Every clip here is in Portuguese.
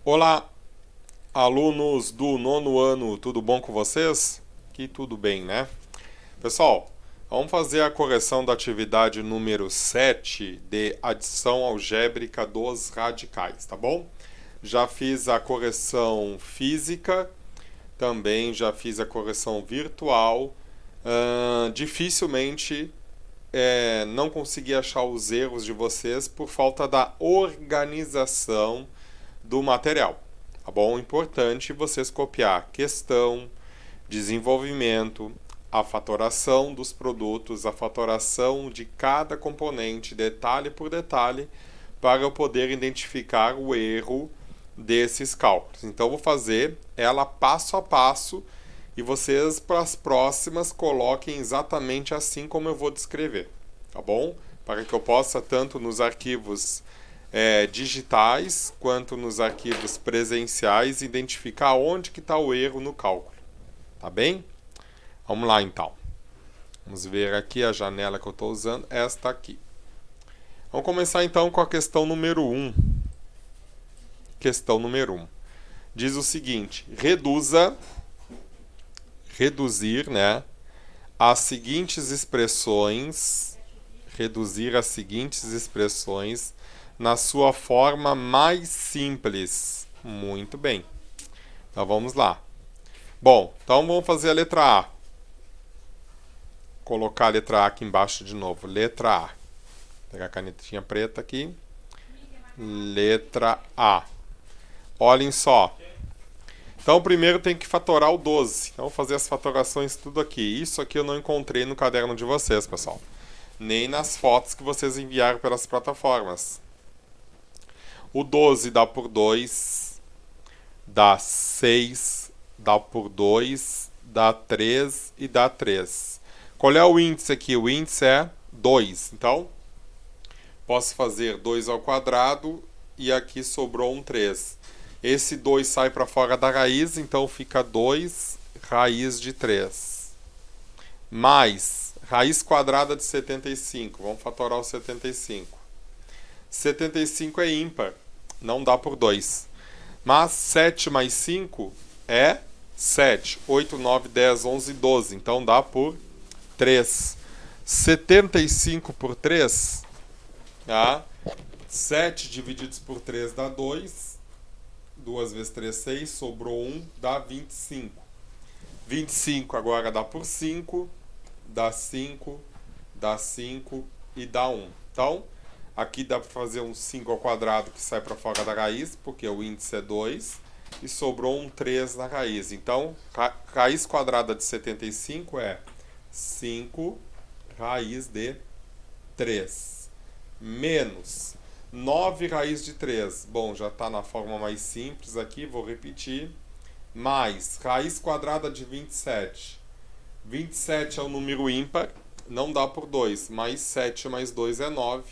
Olá, alunos do nono ano, tudo bom com vocês? Aqui tudo bem, né? Pessoal, vamos fazer a correção da atividade número 7 de adição algébrica dos radicais, tá bom? Já fiz a correção física, também já fiz a correção virtual. Dificilmente não consegui achar os erros de vocês por falta da organização do material. Tá bom? Importante vocês copiar questão, desenvolvimento, a fatoração dos produtos, a fatoração de cada componente, detalhe por detalhe, para eu poder identificar o erro desses cálculos. Então, eu vou fazer ela passo a passo e vocês, para as próximas, coloquem exatamente assim como eu vou descrever, tá bom? Para que eu possa, tanto nos arquivos digitais quanto nos arquivos presenciais, identificar onde que está o erro no cálculo, tá bem? Vamos lá então. Vamos ver aqui a janela que eu estou usando, esta aqui. Vamos começar então com a questão número 1. Questão número 1. Diz o seguinte: reduzir, né, as seguintes expressões, na sua forma mais simples. Muito bem. Então vamos lá. Bom, então vamos fazer a letra A. Colocar a letra A aqui embaixo de novo. Letra A. Vou pegar a canetinha preta aqui. Letra A. Olhem só. Então primeiro tem que fatorar o 12. Então vou fazer as fatorações tudo aqui. Isso aqui eu não encontrei no caderno de vocês, pessoal. Nem nas fotos que vocês enviaram pelas plataformas. O 12 dá por 2, dá 6, dá por 2, dá 3 e dá 3. Qual é o índice aqui? O índice é 2. Então, posso fazer 2 ao quadrado e aqui sobrou um 3. Esse 2 sai para fora da raiz, então fica 2 raiz de 3. Mais raiz quadrada de 75. Vamos fatorar o 75. 75 é ímpar, não dá por 2. Mas 7 mais 5 é 7. 8, 9, 10, 11, 12. Então dá por 3. 75 por 3, tá? 7 divididos por 3 dá 2. 2 vezes 3, 6. Sobrou 1, dá 25. 25 agora dá por 5. Dá 5, dá 5 e dá 1. Então, aqui dá para fazer um 5 ao quadrado que sai para fora da raiz, porque o índice é 2, e sobrou um 3 na raiz. Então, raiz quadrada de 75 é 5 raiz de 3, menos 9 raiz de 3. Bom, já está na forma mais simples aqui, vou repetir. Mais raiz quadrada de 27. 27 é um número ímpar, não dá por 2. Mais 7 mais 2 é 9.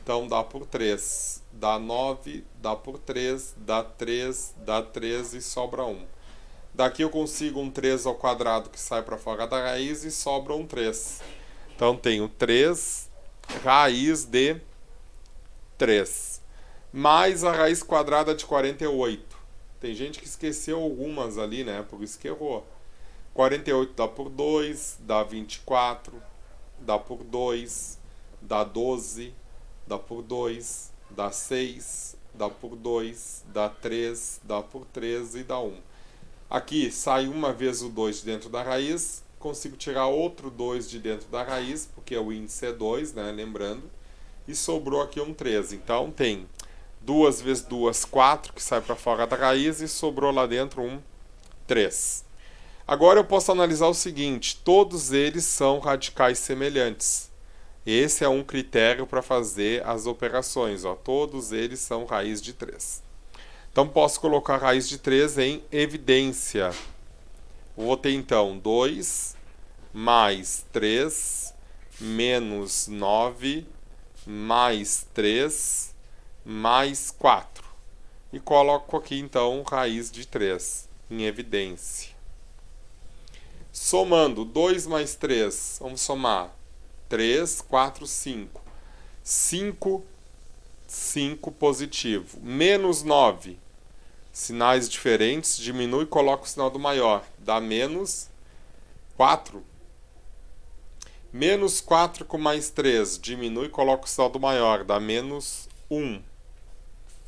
Então dá por 3. Dá 9, dá por 3, dá 3, dá 3 e sobra 1. Daqui eu consigo um 3 ao quadrado que sai para fora da raiz e sobra um 3. Então tenho 3 raiz de 3. Mais a raiz quadrada de 48. Tem gente que esqueceu algumas ali, né? Por isso que errou. 48 dá por 2, dá 24, dá por 2, dá 12, dá por 2, dá 6, dá por 2, dá 3, dá por 3 e dá 1. Aqui sai uma vez o 2 de dentro da raiz, consigo tirar outro 2 de dentro da raiz, porque o índice é 2, né? Lembrando. E sobrou aqui um 3. Então tem 2 vezes 2, 4, que sai para fora da raiz, e sobrou lá dentro um 3. Agora eu posso analisar o seguinte: todos eles são radicais semelhantes. Esse é um critério para fazer as operações. Ó. Todos eles são raiz de 3. Então posso colocar raiz de 3 em evidência. Vou ter então 2 mais 3 menos 9 mais 3 mais 4. E coloco aqui então raiz de 3 em evidência. Somando 2 mais 3, vamos somar 3, 4, 5. 5 5 positivo. Menos 9. sinais diferentes, diminui e coloca o sinal do maior. Dá menos 4. Menos 4 com mais 3, diminui e coloca o sinal do maior. Dá menos 1.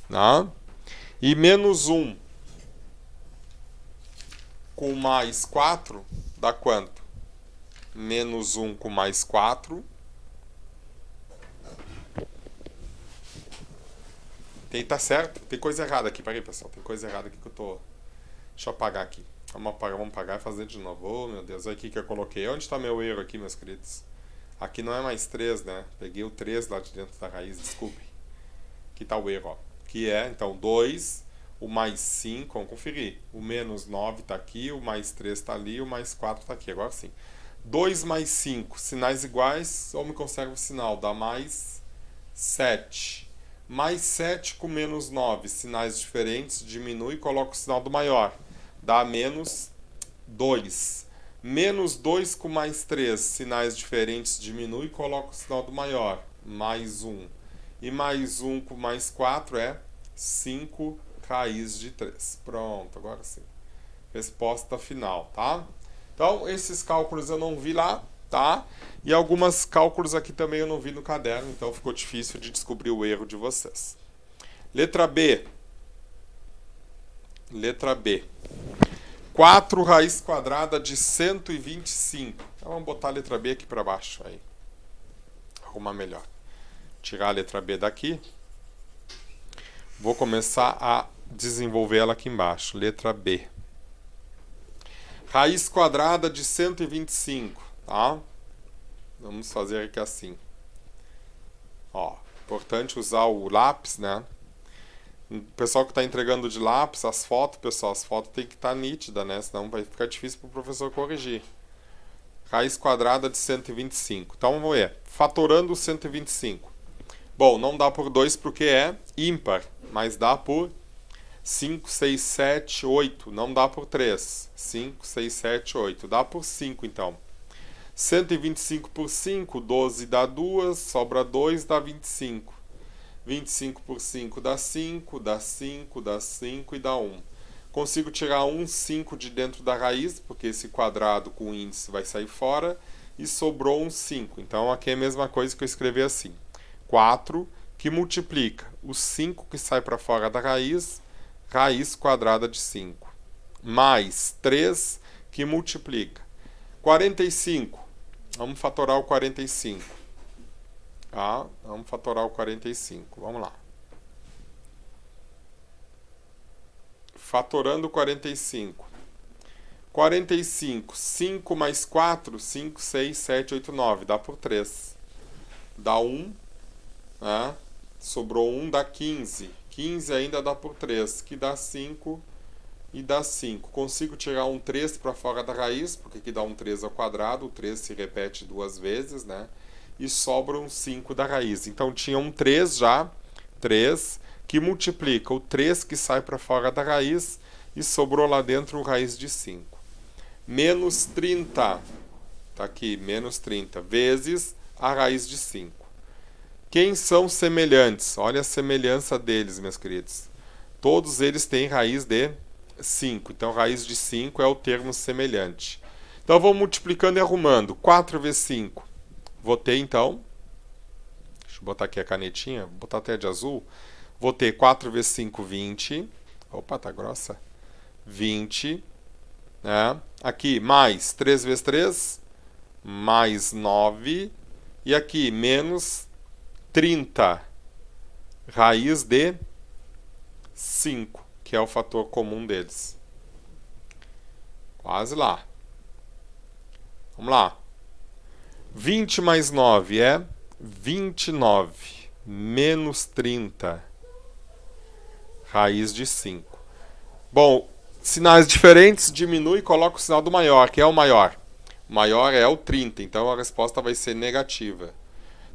Tá? E menos 1 com mais 4 dá quanto? Menos 1 com mais 4. Tá certo? Tem coisa errada aqui. Peraí, pessoal. Tem coisa errada aqui que eu tô... Deixa eu apagar aqui. Vamos apagar e fazer de novo. Oh, meu Deus. Olha aqui que eu coloquei. Onde está meu erro aqui, meus queridos? Aqui não é mais 3, né? Peguei o 3 lá de dentro da raiz. Desculpe. Aqui está o erro, ó. Que é, então, 2... O mais 5, vamos conferir. O menos 9 está aqui, o mais 3 está ali, o mais 4 está aqui. Agora sim. 2 mais 5, sinais iguais, ou me conserva o sinal, dá mais 7. Mais 7 com menos 9, sinais diferentes, diminui e coloca o sinal do maior. Dá menos 2. Menos 2 com mais 3, sinais diferentes, diminui e coloca o sinal do maior. Mais 1. E mais 1 com mais 4 é 5 raiz de 3. Pronto, agora sim. Resposta final, tá? Então, esses cálculos eu não vi lá, tá? E alguns cálculos aqui também eu não vi no caderno, então ficou difícil de descobrir o erro de vocês. Letra B. Letra B. 4 raiz quadrada de 125. Então, vamos botar a letra B aqui para baixo. Aí. Arrumar melhor. Tirar a letra B daqui. Vou começar a desenvolver ela aqui embaixo. Letra B. Raiz quadrada de 125, tá? Vamos fazer aqui assim. Ó, importante usar o lápis, né? O pessoal que está entregando de lápis, as fotos, pessoal, as fotos tem que estar nítida, né? Senão vai ficar difícil para o professor corrigir. Raiz quadrada de 125. Então, vamos ver. Fatorando 125. Bom, não dá por 2 porque é ímpar, mas dá por 5, 6, 7, 8. Não dá por 3. 5, 6, 7, 8. Dá por 5, então. 125 por 5, 12 dá 2, sobra 2, dá 25. 25 por 5 dá 5, dá 5, dá 5 e dá 1. Consigo tirar 5 de dentro da raiz, porque esse quadrado com índice vai sair fora, e sobrou 5. Então, aqui é a mesma coisa que eu escrevi assim. 4 que multiplica o 5 que sai para fora da raiz, raiz quadrada de 5, mais 3 que multiplica 45. Vamos fatorar o 45. Tá? Vamos fatorar o 45. Vamos lá. Fatorando o 45. 45, 5 mais 4, 5, 6, 7, 8, 9. Dá por 3. Dá 1. Né? Sobrou 1, dá 15. 15 ainda dá por 3, que dá 5 e dá 5. Consigo tirar um 3 para fora da raiz, porque aqui dá um 3 ao quadrado, o 3 se repete 2 vezes, né? E sobra um 5 da raiz. Então tinha um 3 já, 3, que multiplica o 3 que sai para fora da raiz e sobrou lá dentro raiz de 5. Menos 30, tá aqui, menos 30, vezes a raiz de 5. Quem são semelhantes? Olha a semelhança deles, meus queridos. Todos eles têm raiz de 5. Então, raiz de 5 é o termo semelhante. Então, vamos multiplicando e arrumando. 4 vezes 5. Vou ter, então... Deixa eu botar aqui a canetinha. Vou botar até de azul. Vou ter 4 vezes 5, 20. Opa, tá grossa. 20. Né? Aqui, mais 3 vezes 3. Mais 9. E aqui, menos 30, raiz de 5, que é o fator comum deles. Quase lá. Vamos lá. 20 mais 9 é 29, menos 30, raiz de 5. Bom, sinais diferentes, diminui e coloca o sinal do maior, que é o maior. O maior é o 30, então a resposta vai ser negativa.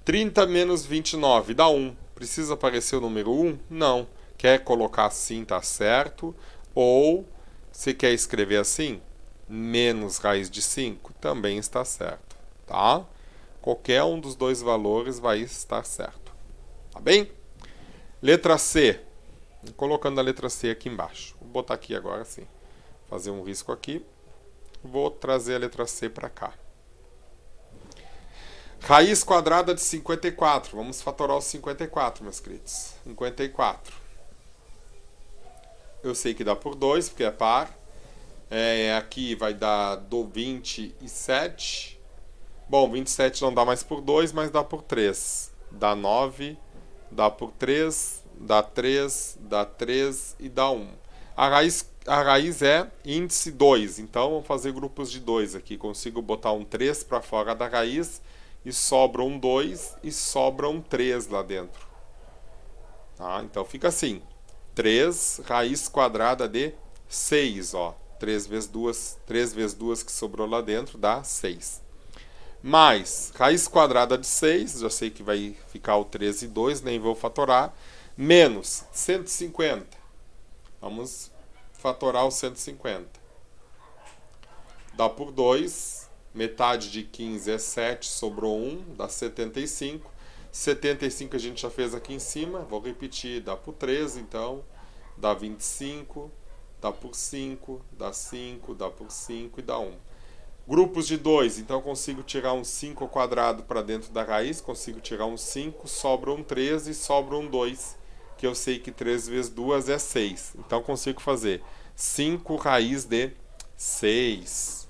30 menos 29 dá 1. Precisa aparecer o número 1? Não. Quer colocar assim, tá certo. Ou, você quer escrever assim? Menos raiz de 5? Também está certo. Tá? Qualquer um dos dois valores vai estar certo. Tá bem? Letra C. Colocando a letra C aqui embaixo. botar aqui agora sim. Fazer um risco aqui. Vou trazer a letra C para cá. Raiz quadrada de 54. Vamos fatorar o 54, meus queridos. 54. Eu sei que dá por 2, porque é par. Aqui vai dar do 27. Bom, 27 não dá mais por 2, mas dá por 3. Dá 9, dá por 3, dá 3, dá 3 e dá 1. A raiz é índice 2, então vamos fazer grupos de 2 aqui. Consigo botar um 3 para fora da raiz e sobra um 2 e sobra um 3 lá dentro. Tá? Então fica assim, 3 raiz quadrada de 6, ó. 3 vezes 2 que sobrou lá dentro dá 6. Mais raiz quadrada de 6, já sei que vai ficar o 13 e 2, nem vou fatorar, menos 150. Vamos fatorar o 150. Dá por 2, metade de 15 é 7, sobrou 1, dá 75. 75 a gente já fez aqui em cima, vou repetir, dá por 13, então dá 25, dá por 5, dá 5, dá por 5 e dá 1. Grupos de 2, então eu consigo tirar um 5 ao quadrado para dentro da raiz, consigo tirar um 5, sobra um 13 e sobra um 2, que eu sei que 3 vezes 2 é 6. Então eu consigo fazer 5 raiz de 6.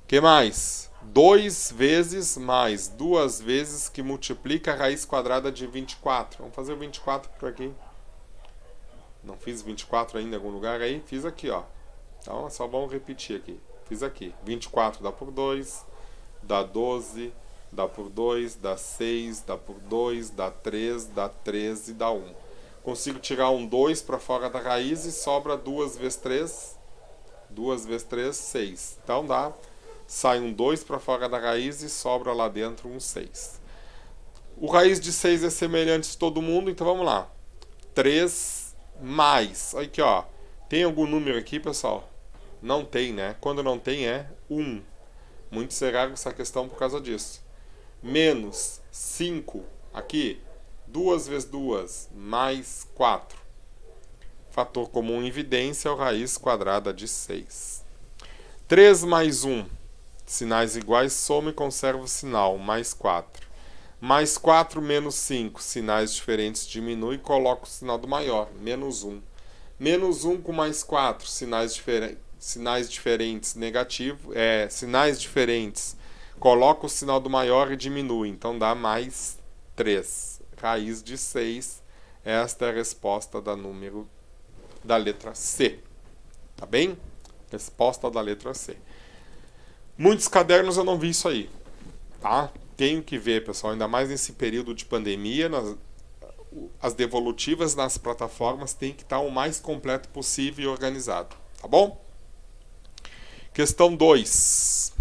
O que mais? 2 vezes mais 2 vezes que multiplica a raiz quadrada de 24. Vamos fazer o 24 por aqui. Não fiz 24 ainda em algum lugar aí? Fiz aqui, ó. Então é só vamos repetir aqui. Fiz aqui. 24 dá por 2, dá 12, dá por 2, dá 6, dá por 2, dá 3, dá 13 e dá 1. Consigo tirar um 2 para fora da raiz e sobra 2 vezes 3. 2 vezes 3, 6. Então dá, sai um 2 para fora da raiz e sobra lá dentro um 6. O raiz de 6 é semelhante de todo mundo, então vamos lá. 3 mais. Olha aqui, ó. Tem algum número aqui, pessoal? Não tem, né? Quando não tem é 1. Muito será essa questão por causa disso. Menos 5. Aqui, 2 vezes 2, mais 4. Fator comum em evidência é o raiz quadrada de 6. 3 mais 1. Sinais iguais, soma e conserva o sinal. Mais 4. Mais 4 menos 5. Sinais diferentes, diminui e coloca o sinal do maior. Menos 1. Menos 1 com mais 4. Sinais diferentes, negativo. Sinais diferentes. Coloca o sinal do maior e diminui. Então dá mais 3. Raiz de 6. Esta é a resposta da letra C. Tá bem? Resposta da letra C. Muitos cadernos eu não vi isso aí. Tá? Tenho que ver, pessoal. Ainda mais nesse período de pandemia. As devolutivas nas plataformas têm que estar o mais completo possível e organizado. Tá bom? Questão 2.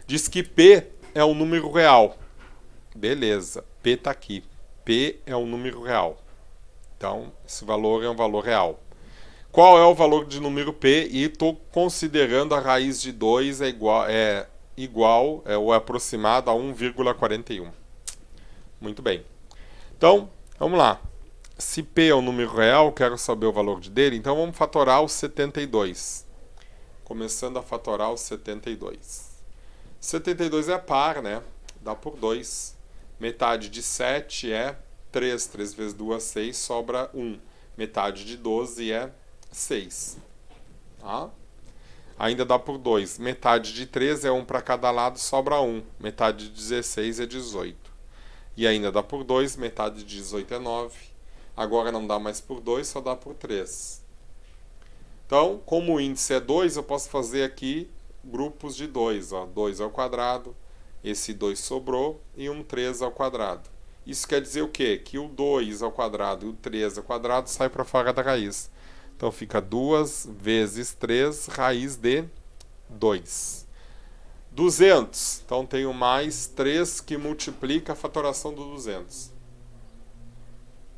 Diz que P é um número real. Beleza, P está aqui. P é um número real. Então, esse valor é um valor real. Qual é o valor de número P? E estou considerando a raiz de 2 igual ou aproximada a 1,41. Muito bem. Então, vamos lá. Se P é um número real, quero saber o valor dele, então vamos fatorar o 72. Começando a fatorar o 72. 72 é par, né? Dá por 2. Metade de 7 é 3. 3 vezes 2, 6, sobra 1. Metade de 12 é 6. Tá? Ainda dá por 2. Metade de 3 é 1 para cada lado, sobra 1. Metade de 16 é 18. E ainda dá por 2. Metade de 18 é 9. Agora não dá mais por 2, só dá por 3. Então, como o índice é 2, eu posso fazer aqui grupos de 2. 2 ao quadrado, esse 2 sobrou, e um 3 ao quadrado. Isso quer dizer o quê? Que o 2 ao quadrado e o 3 ao quadrado sai para fora da raiz. Então fica 2 vezes 3, raiz de 2. 200. Então tenho mais 3 que multiplica a fatoração do 200.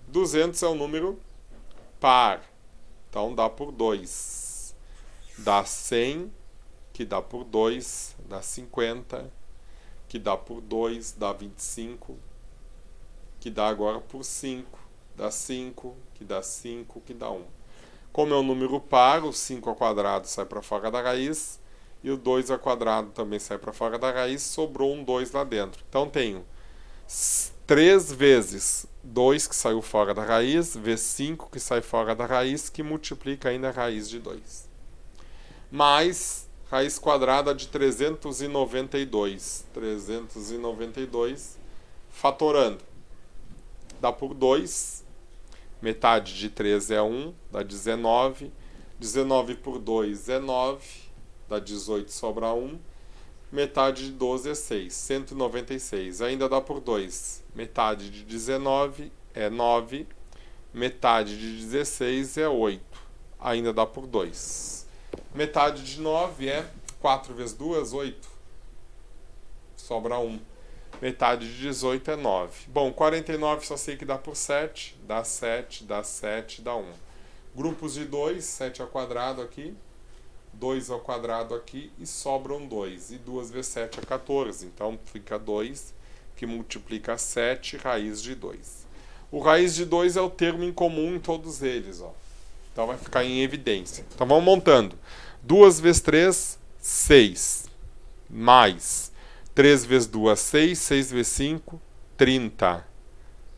200 é um número par. Então dá por 2. Dá 100, que dá por 2, dá 50, que dá por 2, dá 25, que dá agora por 5, dá 5, que dá 5, que dá 1. Como é um número par, o 5 ao quadrado sai para fora da raiz e o 2 ao quadrado também sai para fora da raiz, sobrou um 2 lá dentro. Então tenho 3 vezes 2 que saiu fora da raiz, vezes 5 que sai fora da raiz, que multiplica ainda a raiz de 2. Mais raiz quadrada de 392. 392, fatorando. Dá por 2. Metade de 3 é 1, dá 19. 19 por 2 é 9, dá 18, sobra 1. Metade de 12 é 6, 196. Ainda dá por 2. Metade de 19 é 9. Metade de 16 é 8. Ainda dá por 2. Metade de 9 é 4 vezes 2, 8. Sobra 1. Metade de 18 é 9. Bom, 49 só sei que dá por 7. Dá 7, dá 7, dá 1. Grupos de 2, 7 ao quadrado aqui. 2 ao quadrado aqui e sobram 2. E 2 vezes 7 é 14. Então fica 2, que multiplica 7, raiz de 2. O raiz de 2 é o termo em comum em todos eles. Ó. Então vai ficar em evidência. Então vamos montando. 2 vezes 3, 6. Mais 3 vezes 2, 6. 6 vezes 5, 30.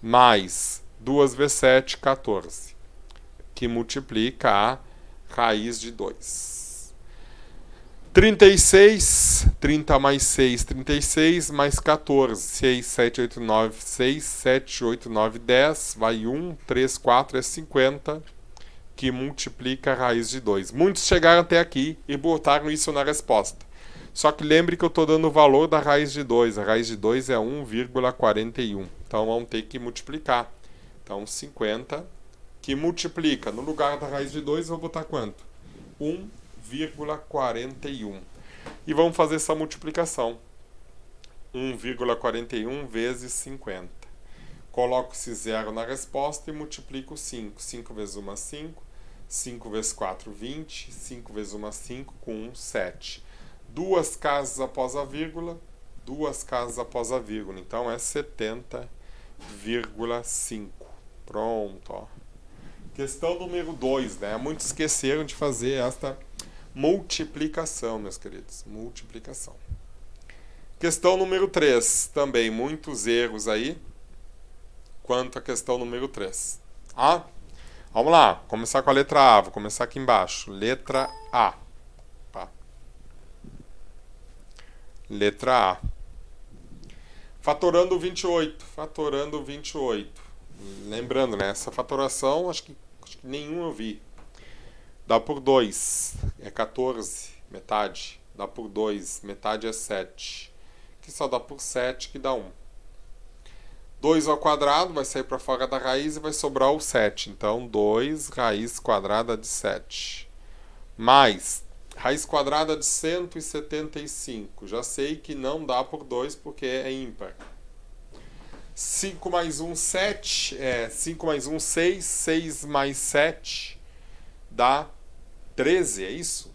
Mais 2 vezes 7, 14. Que multiplica a raiz de 2. 36, 30 mais 6, 36, mais 14, 6, 7, 8, 9, 6, 7, 8, 9, 10, vai 1, 3, 4, é 50, que multiplica a raiz de 2. Muitos chegaram até aqui e botaram isso na resposta. Só que lembre que eu estou dando o valor da raiz de 2. A raiz de 2 é 1,41. Então vamos ter que multiplicar. Então 50, que multiplica. No lugar da raiz de 2, eu vou botar quanto? 1,41. E vamos fazer essa multiplicação. 1,41 vezes 50. Coloco esse zero na resposta e multiplico 5. 5 vezes 1, 5. 5 vezes 4, 20. 5 vezes 1, 5. Com 1, 7. 2 casas após a vírgula. 2 casas após a vírgula. Então é 70,5. Pronto. Ó. Questão número 2. Né? Muitos esqueceram de fazer esta multiplicação, meus queridos. Multiplicação. Questão número 3. Também muitos erros aí. Quanto à questão número 3. Ah, vamos lá. Começar com a letra A. Vou começar aqui embaixo. Letra A. Tá. Letra A. Fatorando 28. Fatorando 28. Lembrando, né? Essa fatoração, acho que nenhum eu vi. Dá por 2. É 14. Metade. Dá por 2. Metade é 7. Que só dá por 7, que dá 1. 2 ao quadrado vai sair para fora da raiz e vai sobrar o 7. Então, 2 raiz quadrada de 7. Mais raiz quadrada de 175. Já sei que não dá por 2 porque é ímpar. 5 mais 1, 7. 5 mais 1, 6. 6 mais 7 dá 13, é isso?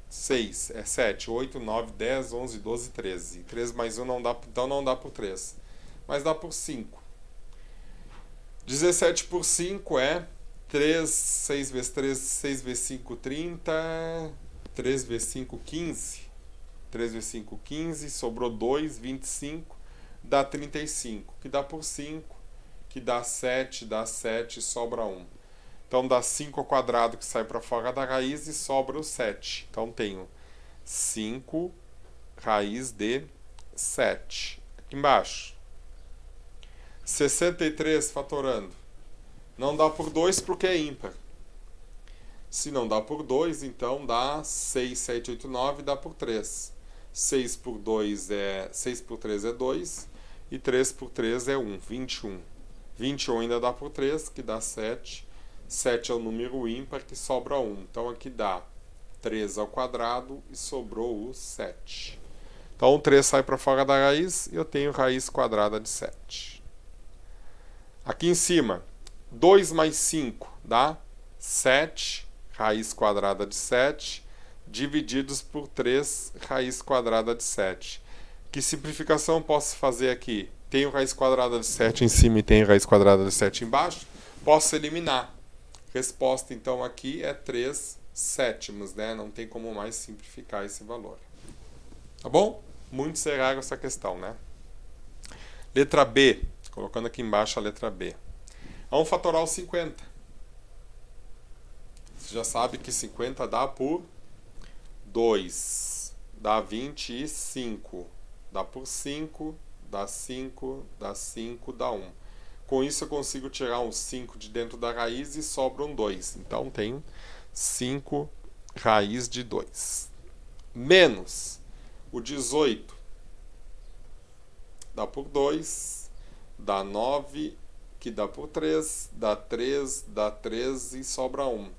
6 é 7, 8, 9, 10, 11, 12, 13. 3 mais 1 não dá, então não dá por 3. Mas dá por 5. 17 por 5 é 3, 6 vezes 3, 6 vezes 5, 30. 3 vezes 5, 15. 3 vezes 5, 15. Sobrou 2, 25. Dá 35. Que dá por 5. Que dá 7, sobra 1. Então dá 5 ao quadrado que sai para fora da raiz e sobra o 7. Então tenho 5 raiz de 7. Aqui embaixo. 63 fatorando. Não dá por 2 porque é ímpar. Se não dá por 2, então dá 6, 7, 8, 9, dá por 3. 6 por 2 é 6 por 3 é 2 e 3 por 3 é 1, 21. 21 ainda dá por 3, que dá 7. 7 é o número ímpar, que sobra 1. Então aqui dá 3 ao quadrado e sobrou o 7. Então o 3 sai para fora da raiz e eu tenho raiz quadrada de 7. Aqui em cima, 2 mais 5 dá 7, raiz quadrada de 7, divididos por 3, raiz quadrada de 7. Que simplificação posso fazer aqui? Tenho raiz quadrada de 7 em cima e tenho raiz quadrada de 7 embaixo. Posso eliminar. Resposta, então, aqui é 3 sétimos, né? Não tem como mais simplificar esse valor. Tá bom? Muito será essa questão, né? Letra B. Colocando aqui embaixo a letra B. Vamos fatorar o 50. Você já sabe que 50 dá por 2. Dá 25. Dá por 5. Dá 5. Dá 5. Dá 1. Com isso eu consigo tirar um 5 de dentro da raiz e sobra um 2. Então tem 5 raiz de 2. Menos o 18. Dá por 2. Dá 9. Que dá por 3. Dá 3. Dá 3 e sobra 1.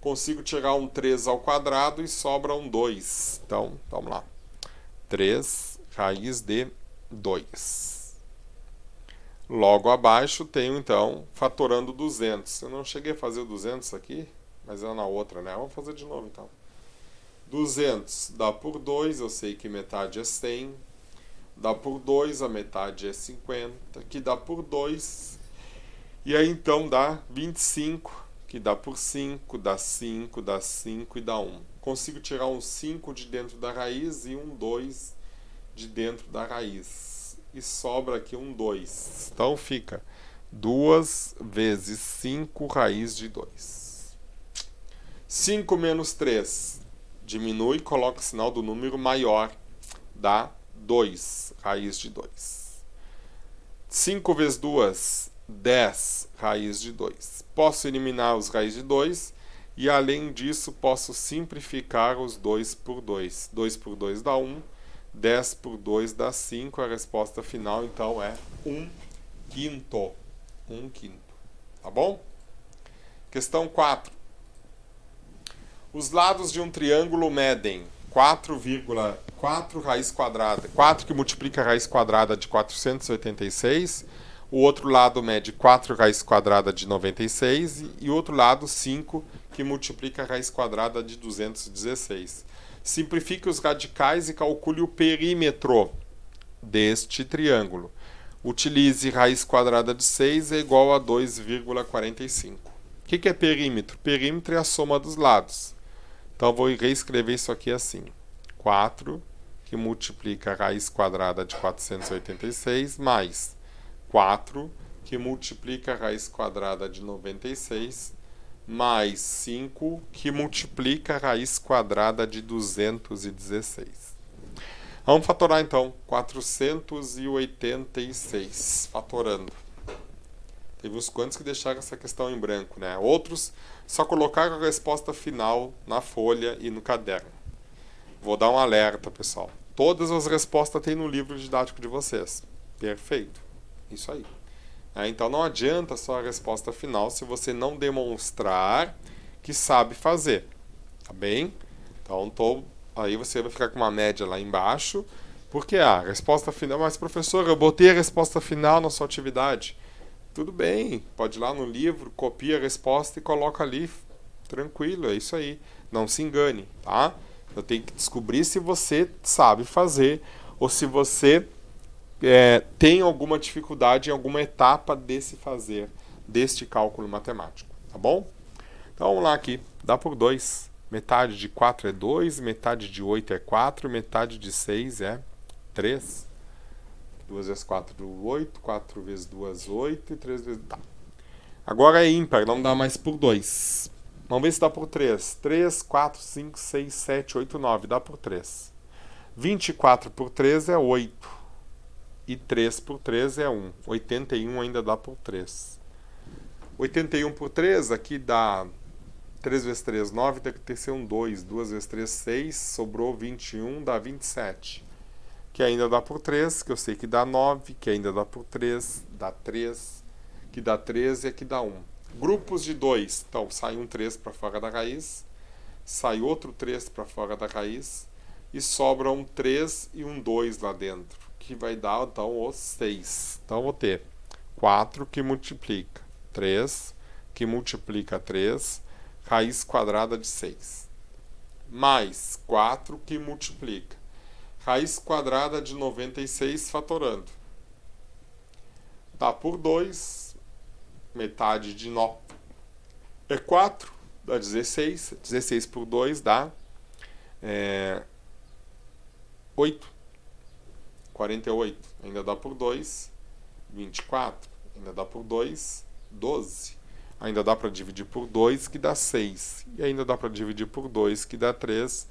Consigo tirar um 3 ao quadrado e sobra um 2. Então, vamos lá. 3 raiz de 2. Logo abaixo tenho, então, fatorando 200. Eu não cheguei a fazer o 200 aqui, mas é na outra, né? Vamos fazer de novo, então. 200 dá por 2, eu sei que metade é 100. Dá por 2, a metade é 50, que dá por 2. E aí, então, dá 25, que dá por 5, dá 5, dá 5 e dá 1. Consigo tirar um 5 de dentro da raiz e um 2 de dentro da raiz. E sobra aqui um 2. Então fica 2 vezes 5 raiz de 2. 5 menos 3. Diminui e coloca o sinal do número maior. Dá 2 raiz de 2. 5 vezes 2, 10 raiz de 2. Posso eliminar os raiz de 2 e além disso posso simplificar os 2 por 2. 2 por 2 dá 1. 10 por 2 dá 5, a resposta final então é 1 quinto. 1 quinto. Tá bom? Questão 4. Os lados de um triângulo medem 4,4 raiz quadrada. 4 que multiplica a raiz quadrada de 486. O outro lado mede 4 raiz quadrada de 96. E o outro lado 5 que multiplica a raiz quadrada de 216. Simplifique os radicais e calcule o perímetro deste triângulo. Utilize raiz quadrada de 6 é igual a 2,45. O que é perímetro? Perímetro é a soma dos lados. Então, vou reescrever isso aqui assim. 4, que multiplica a raiz quadrada de 486, mais 4, que multiplica a raiz quadrada de 96, mais 5, que multiplica a raiz quadrada de 216. Vamos fatorar, então. 486. Fatorando. Teve uns quantos que deixaram essa questão em branco, né? Outros só colocaram a resposta final na folha e no caderno. Vou dar um alerta, pessoal. Todas as respostas tem no livro didático de vocês. Perfeito. Isso aí. Então não adianta só a resposta final se você não demonstrar que sabe fazer, tá bem? Então aí você vai ficar com uma média lá embaixo, porque a resposta final, mas professor, eu botei a resposta final na sua atividade. Tudo bem, pode ir lá no livro, copia a resposta e coloca ali, tranquilo, é isso aí. Não se engane, tá? Eu tenho que descobrir se você sabe fazer ou se você tem alguma dificuldade em alguma etapa deste cálculo matemático, tá bom? Então vamos lá aqui, dá por 2, metade de 4 é 2, metade de 8 é 4, metade de 6 é 3, 2 vezes 4, 8, 4 vezes 2, 8 e 3 vezes... Tá. Agora é ímpar, não dá mais por 2. Vamos ver se dá por 3. 3, 4, 5, 6, 7, 8, 9, dá por 3. 24 por 3 é 8. E 3 por 3 é 1. 81 ainda dá por 3. 81 por 3, aqui dá 3 vezes 3, 9, tem que ser um 2. 2 vezes 3, 6. Sobrou 21, dá 27. Que ainda dá por 3, que eu sei que dá 9. Que ainda dá por 3, dá 3. Que dá 13 e aqui dá 1. Grupos de 2. Então, sai um 3 para fora da raiz. Sai outro 3 para fora da raiz. E sobra um 3 e um 2 lá dentro. Que vai dar, então, os 6. Então, vou ter 4 que multiplica 3, que multiplica 3, raiz quadrada de 6. Mais 4 que multiplica raiz quadrada de 96 fatorando. Dá por 2, metade de 9. é 4, dá 16. 16 por 2 dá 8. 48. Ainda dá por 2, 24. Ainda dá por 2, 12. Ainda dá para dividir por 2, que dá 6. E ainda dá para dividir por 2, que dá 3.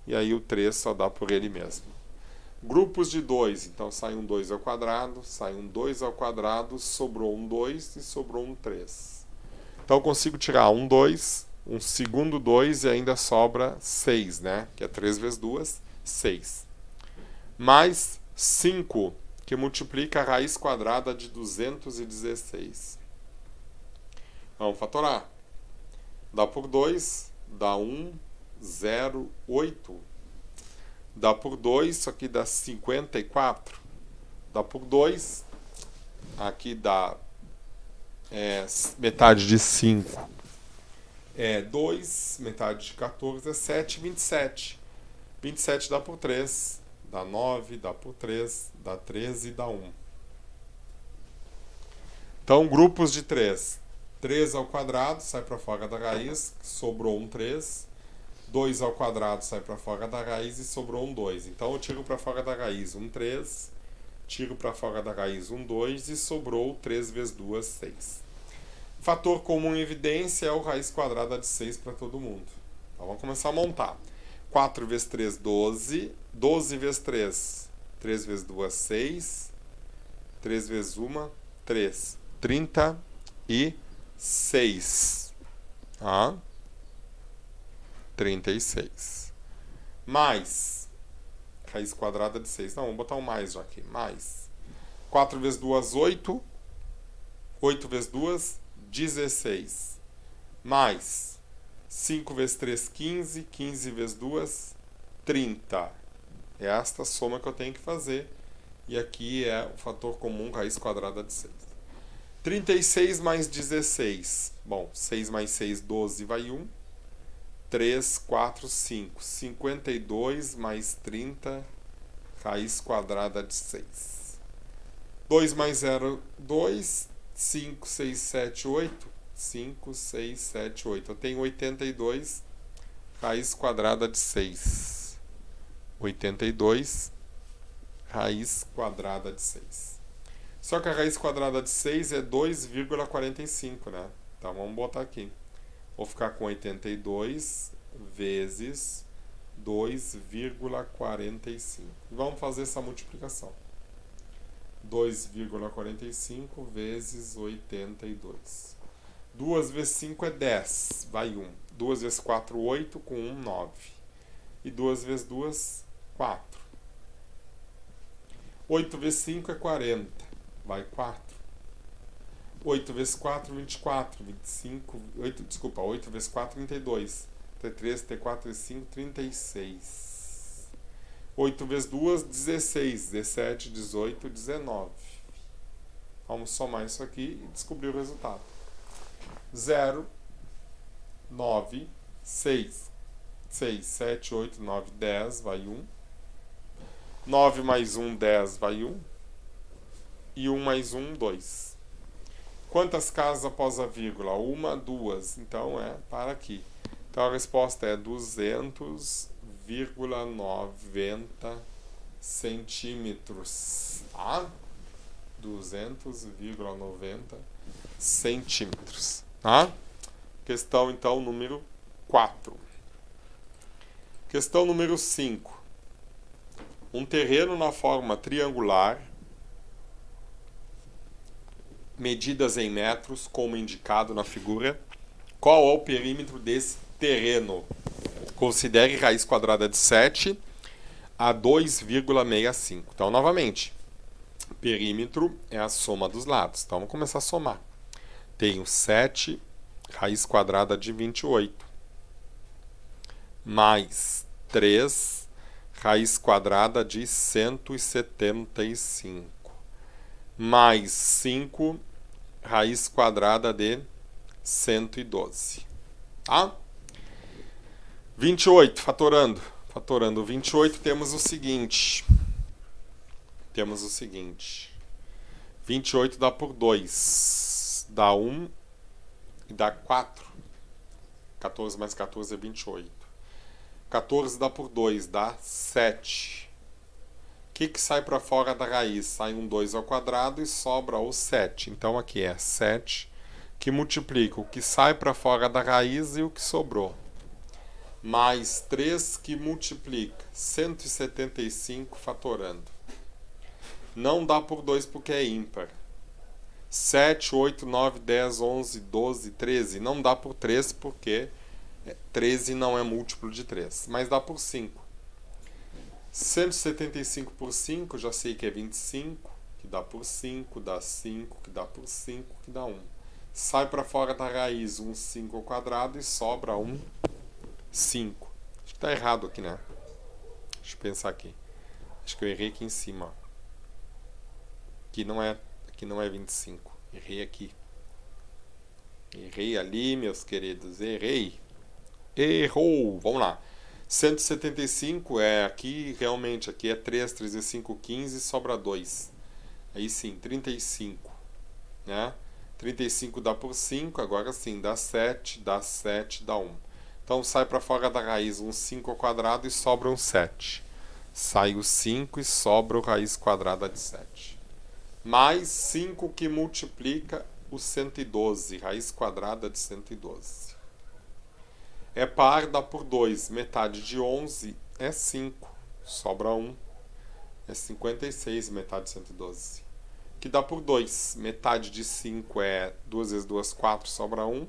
E aí o 3 só dá por ele mesmo. Grupos de 2. Então sai um 2 ao quadrado, sai um 2 ao quadrado, sobrou um 2 e sobrou um 3. Então eu consigo tirar um 2, um segundo 2 e ainda sobra 6, né? Que é 3 vezes 2, 6. Mais 5, que multiplica a raiz quadrada de 216. Vamos fatorar. Dá por 2, dá 1, 0, 8. Dá por 2, isso aqui dá 54. Dá por 2, aqui dá metade de 5 é 2, metade de 14 é 7, 27. 27 dá por 3, dá 9, dá por 3, dá 13 e dá 1. Então, grupos de 3. 3 ao quadrado sai para fora da raiz, sobrou um 3. 2 ao quadrado sai para fora da raiz e sobrou um 2. Então eu tiro para fora da raiz um 3, tiro para fora da raiz um 2 e sobrou 3 vezes 2, 6. Fator comum em evidência é o raiz quadrada de 6 para todo mundo. Então vamos começar a montar. 4 vezes 3, 12. 12 vezes 3, 3 vezes 2, 6. 3 vezes 1, 3. 36. Tá? 36. Mais. Raiz quadrada de 6. Não, vamos botar um mais já aqui. Mais. 4 vezes 2, 8. 8 vezes 2, 16. Mais. 5 vezes 3, 15. 15 vezes 2, 30. É esta soma que eu tenho que fazer. E aqui é o fator comum, raiz quadrada de 6. 36 mais 16. Bom, 6 mais 6, 12, vai 1. 3, 4, 5. 52 mais 30, raiz quadrada de 6. 2 mais 0, 2. 5, 6, 7, 8. 5, 6, 7, 8. Eu tenho 82, raiz quadrada de 6. 82, raiz quadrada de 6. Só que a raiz quadrada de 6 é 2,45, né? Então vamos botar aqui. Vou ficar com 82 vezes 2,45. Vamos fazer essa multiplicação. 2,45 vezes 82. 2 vezes 5 é 10, vai 1. 2 vezes 4, 8, com 1, 9. E 2 vezes 2, 4. 8 vezes 5 é 40, vai 4. 8 vezes 4, 24. 25, 8 vezes 4, 32. T3, T4, T5, 36. 8 vezes 2, 16. 17, 18, 19. Vamos somar isso aqui e descobrir o resultado. 0, 9, 6. 6, 7, 8, 9, 10, vai 1. 9 mais 1, 10, vai 1. E 1 mais 1, 2. Quantas casas após a vírgula? 1, 2. Então é para aqui. Então a resposta é 200,90 centímetros. Tá? 200,90 centímetros. Tá? Questão, então, número 4. Questão número 5. Um terreno na forma triangular, medidas em metros, como indicado na figura. Qual é o perímetro desse terreno? Considere raiz quadrada de 7 a 2,65. Então, novamente, perímetro é a soma dos lados. Então, vamos começar a somar. Tenho 7 raiz quadrada de 28. Mais 3 raiz quadrada de 175. Mais 5 raiz quadrada de 112. Tá? 28, fatorando. Fatorando 28, temos o seguinte. 28 dá por 2. Dá 1 e dá 4. 14 mais 14 é 28. 14 dá por 2, dá 7. O que sai para fora da raiz? Sai um 2 ao quadrado e sobra o 7. Então aqui é 7 que multiplica o que sai para fora da raiz e o que sobrou. Mais 3 que multiplica 175 fatorando. Não dá por 2 porque é ímpar. 7, 8, 9, 10, 11, 12, 13. Não dá por 3 porque 13 não é múltiplo de 3. Mas dá por 5. 175 por 5, já sei que é 25, que dá por 5, dá 5, que dá por 5, que dá 1. Sai para fora da raiz um 5 ao quadrado e sobra um 5. Acho que está errado aqui, né? Deixa eu pensar aqui. Acho que eu errei aqui em cima. Aqui não é 25. Errei aqui. Errei ali, meus queridos. Errei. Errou. Vamos lá. 175 é aqui, realmente, aqui é 3, 3 vezes 5, 15, sobra 2. Aí sim, 35. Né? 35 dá por 5, agora sim, dá 7, dá 7, dá 1. Então sai para fora da raiz um 5 ao quadrado e sobra um 7. Sai o 5 e sobra o raiz quadrada de 7. Mais 5 que multiplica o 112, raiz quadrada de 112. É par, dá por 2. Metade de 11 é 5. Sobra 1. É 56, metade de 112. Que dá por 2. Metade de 5 é 2 vezes 2, 4, sobra 1.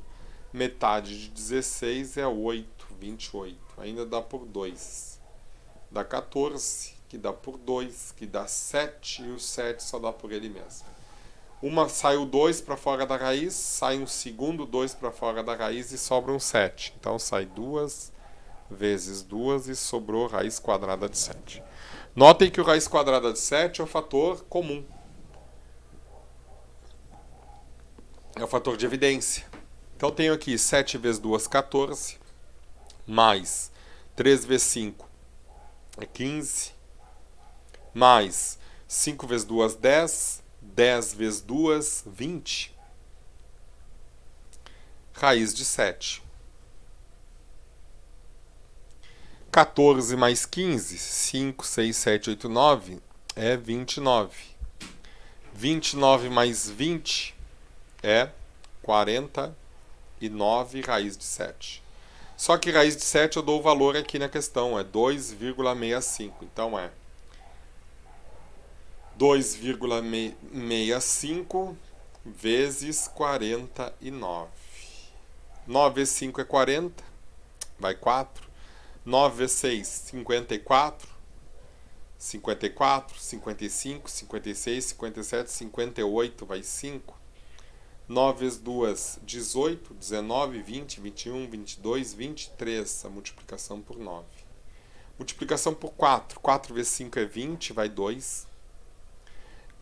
Metade de 16 é 8, 28. Ainda dá por 2. Dá 14, que dá por 2, que dá 7. E o 7 só dá por ele mesmo. Sai o 2 para fora da raiz, sai um segundo 2 para fora da raiz e sobra um 7. Então sai 2 vezes 2 e sobrou raiz quadrada de 7. Notem que o raiz quadrada de 7 é o fator comum. É o fator de evidência. Então tenho aqui 7 vezes 2, 14, mais 3 vezes 5 é 15, mais 5 vezes 2, 10, 10 vezes 2, 20. Raiz de 7. 14 mais 15, 5, 6, 7, 8, 9, é 29. 29 mais 20 é 49, raiz de 7. Só que raiz de 7 eu dou o valor aqui na questão, é 2,65. Então é 2,65 vezes 49. 9 vezes 5 é 40, vai 4. 9 vezes 6, 54. 54, 55, 56, 57, 58, vai 5. 9 vezes 2, 18, 19, 20, 21, 22, 23. A multiplicação por 9. Multiplicação por 4. 4 vezes 5 é 20, vai 2.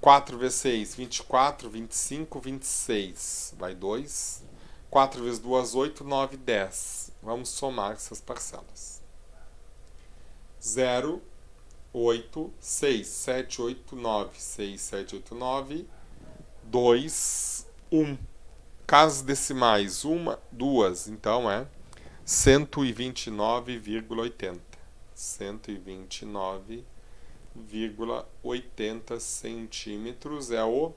4 vezes 6, 24, 25, 26, vai 2. 4 vezes 2, 8, 9, 10. Vamos somar essas parcelas. 0, 8, 6, 7, 8, 9, 6, 7, 8, 9, 2, 1. Casas decimais, 1, 2, então é 129,80. 129,80 centímetros é o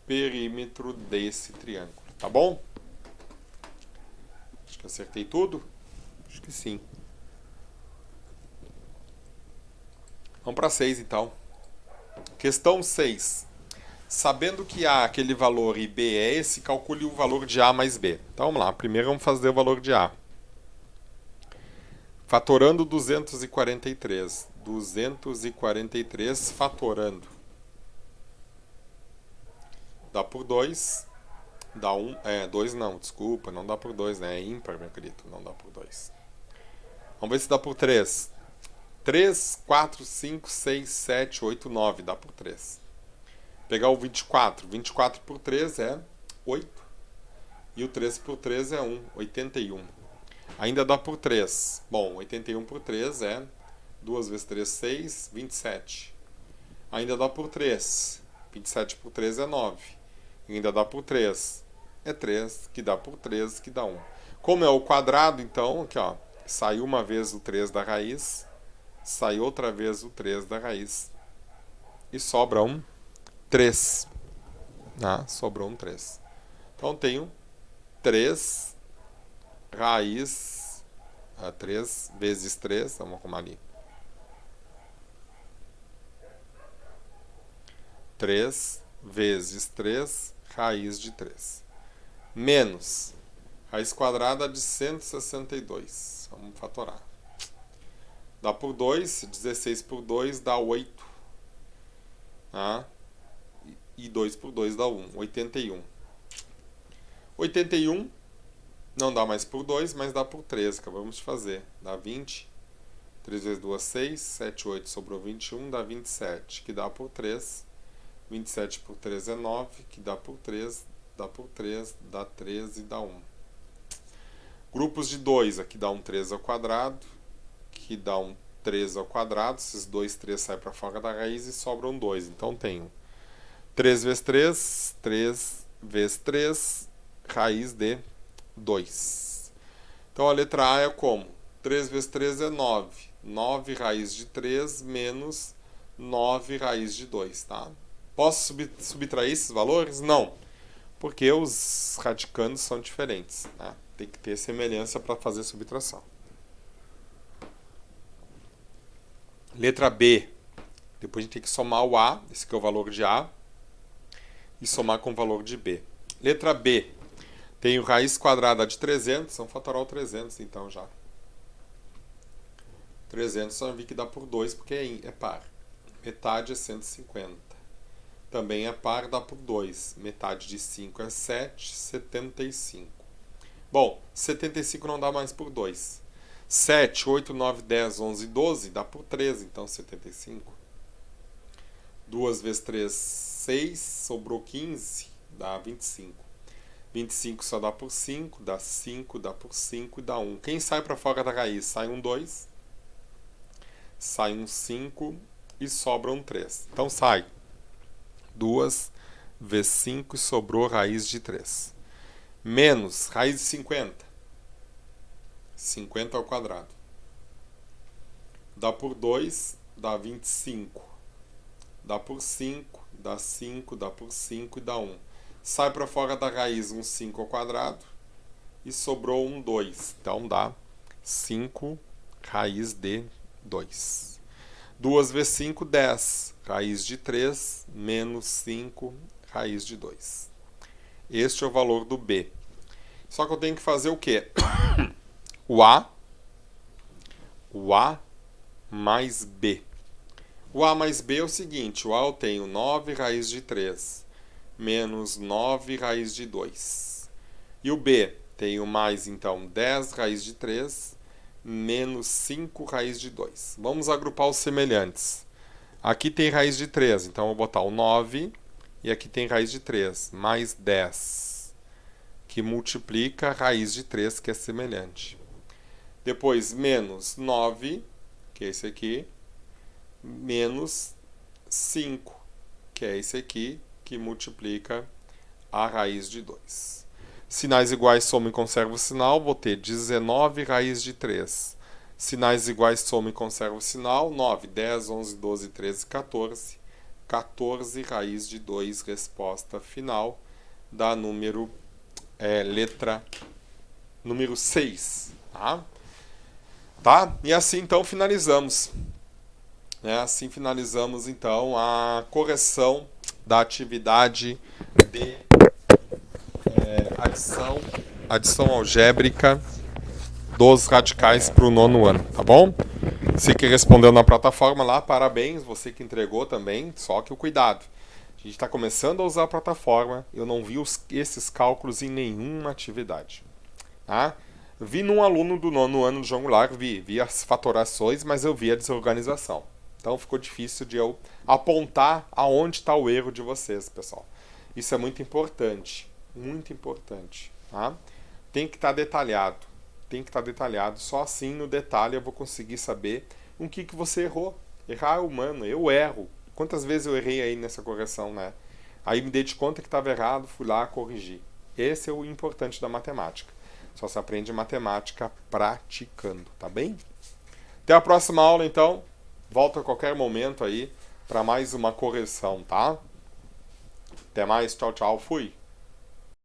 perímetro desse triângulo, tá bom? Acho que acertei tudo? Acho que sim. Vamos para 6 então. Questão 6. Sabendo que A é aquele valor e B é esse, calcule o valor de A mais B. Então vamos lá, primeiro vamos fazer o valor de A. Fatorando 243. 243 fatorando. Dá por 2. Dá 1. 2 não, desculpa, não dá por 2, né? É ímpar, meu querido, não dá por 2. Vamos ver se dá por 3. 3, 4, 5, 6, 7, 8, 9. Dá por 3. Pegar o 24. 24 por 3 é 8. E o 3 por 3 é 1. 81. Ainda dá por 3. Bom, 81 por 3 é 2 vezes 3, 6, 27. Ainda dá por 3. 27 por 3 é 9. E ainda dá por 3. É 3, que dá por 3, que dá 1. Como é o quadrado, então, aqui, ó, saiu uma vez o 3 da raiz, sai outra vez o 3 da raiz, e sobra um 3. Ah, sobrou um 3. Então, tenho 3 raiz, 3 vezes 3, vamos arrumar ali. 3 vezes 3, raiz de 3. Menos raiz quadrada de 162. Vamos fatorar. Dá por 2, 16 por 2 dá 8. Ah, e 2 por 2 dá 1, 81. 81 não dá mais por 2, mas dá por 3, acabamos de fazer. Dá 20. 3 vezes 2, 6. 7, 8, sobrou 21, dá 27, que dá por 3. 27 por 3 é 9, que dá por 3, dá por 3, dá 13 e dá 1. Grupos de 2, aqui dá um 3 ao quadrado, que dá um 3 ao quadrado, esses dois 3 saem para fora da raiz e sobram 2. Então tenho 3 vezes 3, 3 vezes 3, raiz de 2. Então a letra A é como? 3 vezes 3 é 9. 9 raiz de 3 menos 9 raiz de 2, tá? Posso subtrair esses valores? Não, porque os radicandos são diferentes, né? Tem que ter semelhança para fazer subtração. Letra B. Depois a gente tem que somar o A, esse que é o valor de A, e somar com o valor de B. Letra B. Tenho raiz quadrada de 300, vamos fatorar o 300 então já. 300 só vi que dá por 2 porque é par. Metade é 150. Também é par, dá por 2. Metade de 5 é 7, 75. Bom, 75 não dá mais por 2. 7, 8, 9, 10, 11, 12 dá por 13, então 75. 2 vezes 3, 6, sobrou 15, dá 25. 25 só dá por 5, dá 5, dá por 5 e dá 1. Quem sai para fora da raiz? Sai um 2, sai um 5 e sobra um 3. Então sai 2 vezes 5 e sobrou raiz de 3. Menos raiz de 50. 50 ao quadrado. Dá por 2, dá 25. Dá por 5, dá 5, dá por 5 e dá 1. Sai para fora da raiz um 5 ao quadrado e sobrou um 2. Então dá 5 raiz de 2. 2 vezes 5, 10. Raiz de 3 menos 5 raiz de 2. Este é o valor do B. Só que eu tenho que fazer o quê? O A mais B. O A mais B é o seguinte, o A eu tenho 9 raiz de 3 menos 9 raiz de 2. E o B tenho mais, então, 10 raiz de 3 menos 5 raiz de 2. Vamos agrupar os semelhantes. Aqui tem raiz de 3, então eu vou botar o 9 e aqui tem raiz de 3, mais 10, que multiplica a raiz de 3, que é semelhante. Depois, menos 9, que é esse aqui, menos 5, que é esse aqui, que multiplica a raiz de 2. Sinais iguais, soma e conserva o sinal, vou ter 19 raiz de 3. Sinais iguais, soma e conserva o sinal, 9, 10, 11, 12, 13, 14. 14 raiz de 2, resposta final, da número, letra número 6, tá? E assim, então, finalizamos. Assim finalizamos, então, a correção da atividade de adição algébrica dos radicais para o 9º ano, tá bom? Você que respondeu na plataforma lá, parabéns, você que entregou também, só que o cuidado. A gente está começando a usar a plataforma, eu não vi esses cálculos em nenhuma atividade. Tá? Vi num aluno do 9º ano do João Goulart, vi as fatorações, mas eu vi a desorganização. Então ficou difícil de eu apontar aonde está o erro de vocês, pessoal. Isso é muito importante, tá? Tem que estar detalhado, só assim no detalhe eu vou conseguir saber o que você errou. Errar é humano, eu erro. Quantas vezes eu errei aí nessa correção, né? Aí me dei de conta que estava errado, fui lá corrigir. Esse é o importante da matemática. Só se aprende matemática praticando, tá bem? Até a próxima aula, então. Volto a qualquer momento aí para mais uma correção, tá? Até mais, tchau, tchau, fui!